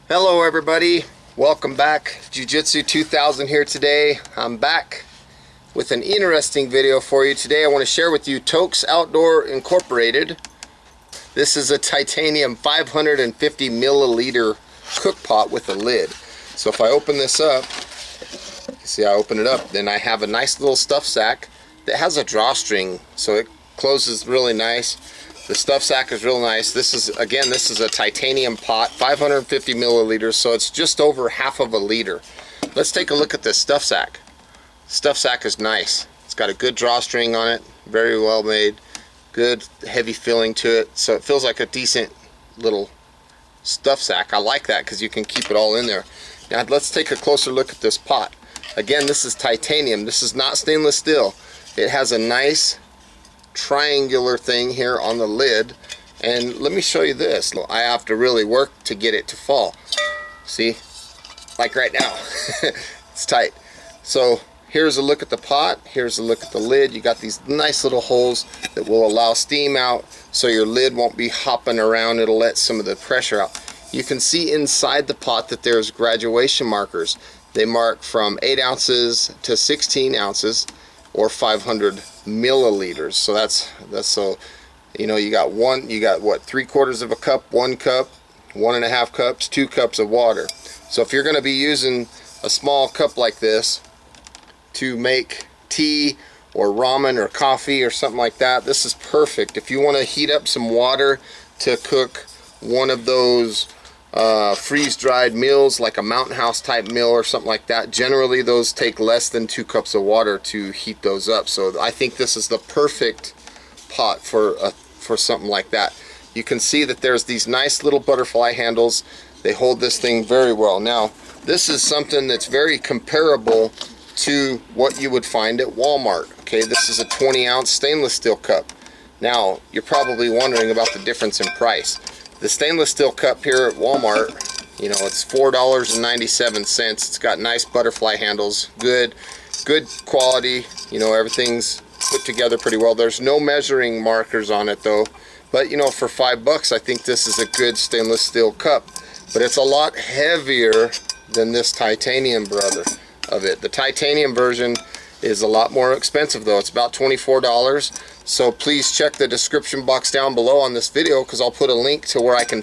Hello everybody, welcome back. Jiu-Jitsu 2000 here today. I'm back with an interesting video for you today. I want to share with you Toaks Outdoor Incorporated. This is a titanium 550 milliliter cook pot with a lid. So if I open this up, you see I open it up, then I have a nice little stuff sack that has a drawstring, so it closes really nice. The stuff sack is real nice. This is a titanium pot, 550 milliliters, so it's just over half of a liter. Let's take a look at this stuff sack. Stuff sack is nice. It's got a good drawstring on it, very well made, good heavy filling to it, so it feels like a decent little stuff sack. I like that because you can keep it all in there. Now let's take a closer look at this pot. Again, this is titanium. This is not stainless steel. It has a nice triangular thing here on the lid, and let me show you this. I have to really work to get it to fall. See, like right now. It's tight. So here's a look at the pot, here's a look at the lid. You got these nice little holes that will allow steam out, so your lid won't be hopping around. It'll let some of the pressure out. You can see inside the pot that there's graduation markers. They mark from 8 ounces to 16 ounces or 500 milliliters. So that's so, you know, you got what, 3/4 of a cup, 1 cup, 1.5 cups, 2 cups of water. So if you're going to be using a small cup like this to make tea or ramen or coffee or something like that, this is perfect. If you want to heat up some water to cook one of those freeze-dried meals, like a Mountain House type meal or something like that, generally those take less than 2 cups of water to heat those up. So I think this is the perfect pot for something like that. You can see that there's these nice little butterfly handles. They hold this thing very well. Now this is something that's very comparable to what you would find at Walmart. Okay, this is a 20-ounce stainless steel cup. Now you're probably wondering about the difference in price. The stainless steel cup here at Walmart, you know, it's $4.97. It's got nice butterfly handles, good quality. You know, everything's put together pretty well. There's no measuring markers on it though. But you know, for $5, I think this is a good stainless steel cup. But it's a lot heavier than this titanium brother of it. The titanium version is a lot more expensive though. It's about $24. So please check the description box down below on this video, because I'll put a link to where I can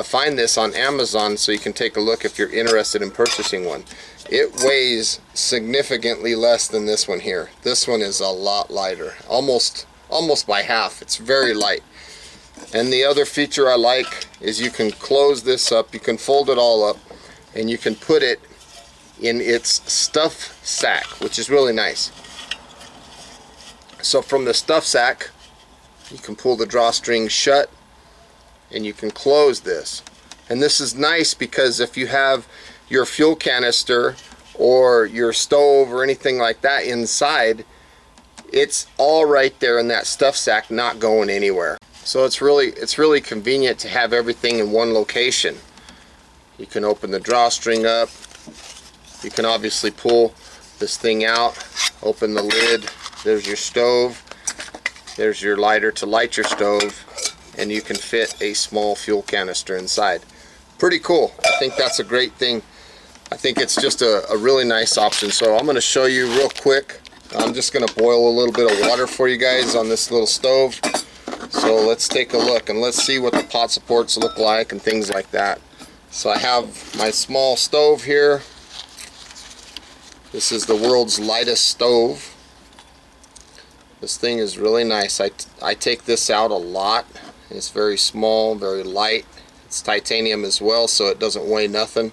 find this on Amazon, so you can take a look if you're interested in purchasing one. It weighs significantly less than this one here. This one is a lot lighter, almost by half. It's very light. And the other feature I like is you can close this up, you can fold it all up, and you can put it in its stuff sack, which is really nice. So from the stuff sack, you can pull the drawstring shut and you can close this. And this is nice because if you have your fuel canister or your stove or anything like that inside, it's all right there in that stuff sack, not going anywhere. So it's really convenient to have everything in one location. You can open the drawstring up. You can obviously pull this thing out, open the lid. There's your stove, there's your lighter to light your stove, and you can fit a small fuel canister inside. Pretty cool. I think that's a great thing. I think it's just a really nice option. So I'm going to show you real quick. I'm just going to boil a little bit of water for you guys on this little stove. So let's take a look and let's see what the pot supports look like and things like that. So I have my small stove here. This is the world's lightest stove. This thing is really nice. I take this out a lot. It's very small, very light. It's titanium as well, so it doesn't weigh nothing.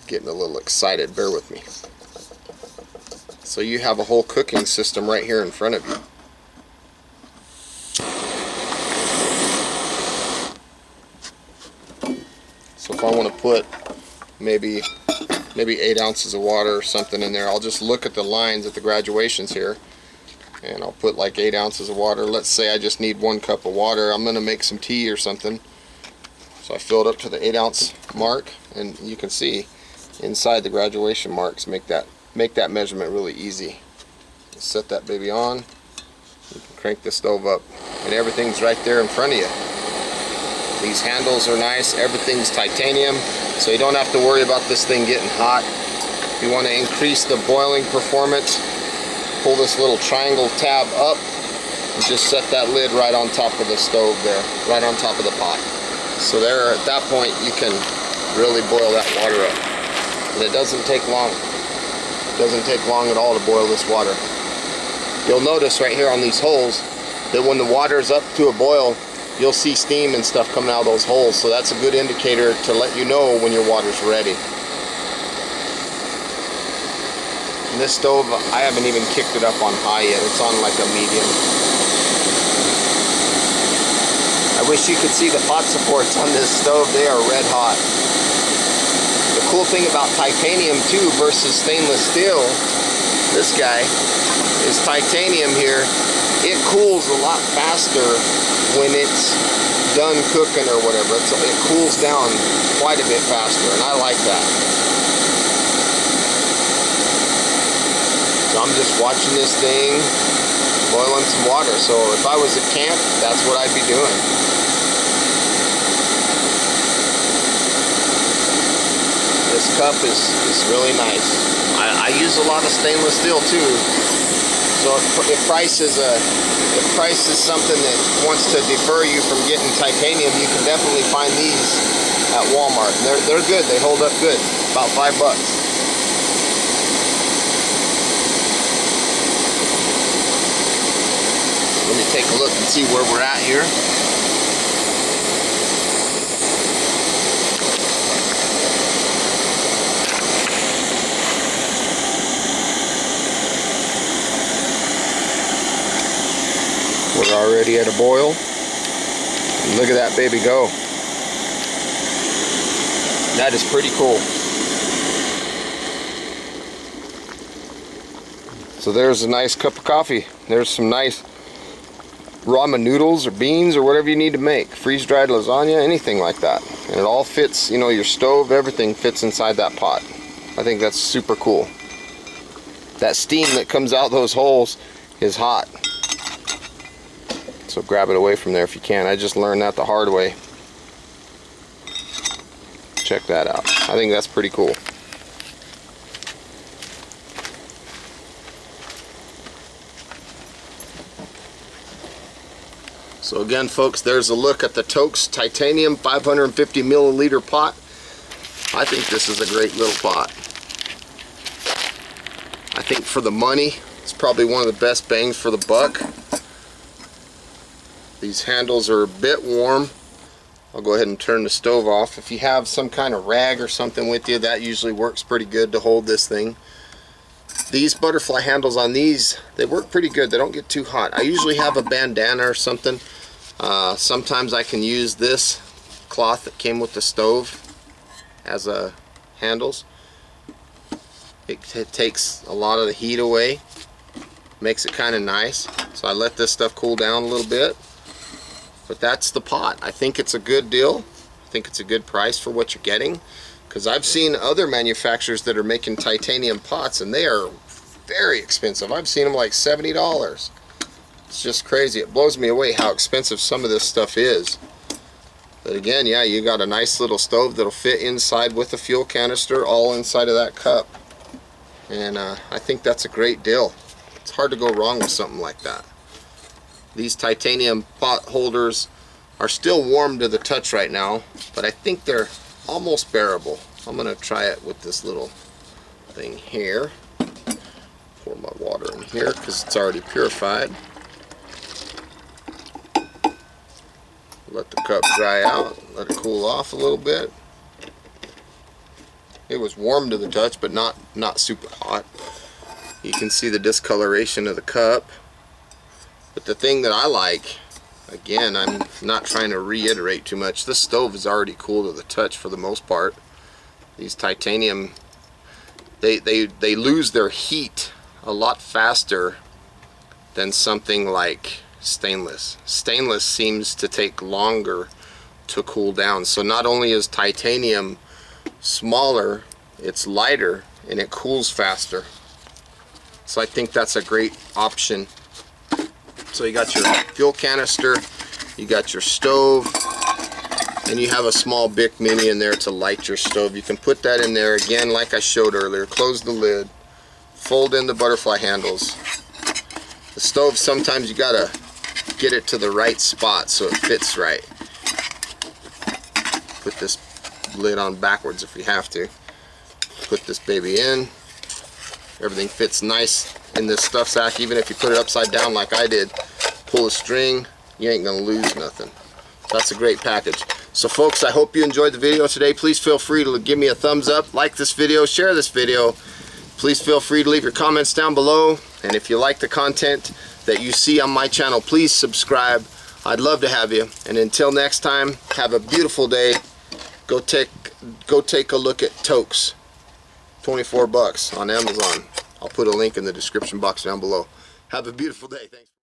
Getting a little excited, bear with me. So you have a whole cooking system right here in front of you. So if I want to put maybe 8 ounces of water or something in there, I'll just look at the lines at the graduations here, and I'll put like 8 ounces of water. Let's say I just need 1 cup of water. I'm going to make some tea or something. So I fill it up to the 8 ounce mark, and you can see inside the graduation marks make that measurement really easy. Set that baby on. You can crank the stove up and everything's right there in front of you. These handles are nice, everything's titanium, so you don't have to worry about this thing getting hot. If you want to increase the boiling performance, pull this little triangle tab up and just set that lid right on top of the stove there, right on top of the pot. So there, at that point, you can really boil that water up. And it doesn't take long. It doesn't take long at all to boil this water. You'll notice right here on these holes that when the water's up to a boil, you'll see steam and stuff coming out of those holes. So that's a good indicator to let you know when your water's ready. And this stove, I haven't even kicked it up on high yet. It's on like a medium. I wish you could see the pot supports on this stove. They are red hot. The cool thing about titanium too versus stainless steel, this guy is titanium here. It cools a lot faster when it's done cooking or whatever. It cools down quite a bit faster, and I like that. So I'm just watching this thing boiling some water. So if I was at camp, that's what I'd be doing. This cup is really nice. I use a lot of stainless steel too. So if price is something that wants to defer you from getting titanium, you can definitely find these at Walmart. They're good. They hold up good. About $5. Let me take a look and see where we're at here. We're already at a boil. And look at that baby go. That is pretty cool. So there's a nice cup of coffee. There's some nice ramen noodles or beans or whatever you need to make. Freeze-dried lasagna, anything like that. And it all fits, you know, your stove, everything fits inside that pot. I think that's super cool. That steam that comes out those holes is hot. So grab it away from there if you can. I just learned that the hard way. Check that out. I think that's pretty cool. So again, folks, there's a look at the Toaks titanium 550 milliliter pot. I think this is a great little pot. I think for the money, it's probably one of the best bangs for the buck. These handles are a bit warm. I'll go ahead and turn the stove off. If you have some kind of rag or something with you, that usually works pretty good to hold this thing. These butterfly handles on these, they work pretty good. They don't get too hot. I usually have a bandana or something. Sometimes I can use this cloth that came with the stove as a handles. It takes a lot of the heat away, makes it kind of nice. So I let this stuff cool down a little bit. But that's the pot. I think it's a good deal. I think it's a good price for what you're getting. Because I've seen other manufacturers that are making titanium pots and they are very expensive. I've seen them like $70. It's just crazy. It blows me away how expensive some of this stuff is. But again, yeah, you got a nice little stove that'll fit inside with a fuel canister, all inside of that cup. And I think that's a great deal. It's hard to go wrong with something like that. These titanium pot holders are still warm to the touch right now, but I think they're almost bearable. I'm going to try it with this little thing here. Pour my water in here because it's already purified. Let the cup dry out, let it cool off a little bit. It was warm to the touch, but not super hot. You can see the discoloration of the cup. But the thing that I like, again, I'm not trying to reiterate too much, this stove is already cool to the touch for the most part. These titanium, they lose their heat a lot faster than something like stainless. Stainless seems to take longer to cool down. So not only is titanium smaller, it's lighter and it cools faster. So I think that's a great option So you got your fuel canister, you got your stove, and you have a small Bic Mini in there to light your stove. You can put that in there again like I showed earlier. Close the lid, fold in the butterfly handles. The stove, sometimes you gotta get it to the right spot so it fits right. Put this lid on backwards if you have to. Put this baby in. Everything fits nice in this stuff sack. Even if you put it upside down like I did, pull a string, you ain't gonna lose nothing. That's a great package. So folks, I hope you enjoyed the video today. Please feel free to give me a thumbs up, like this video, share this video. Please feel free to leave your comments down below. And if you like the content that you see on my channel, please subscribe. I'd love to have you. And until next time, have a beautiful day. Go take a look at Toaks. 24 bucks on Amazon. I'll put a link in the description box down below. Have a beautiful day. Thanks.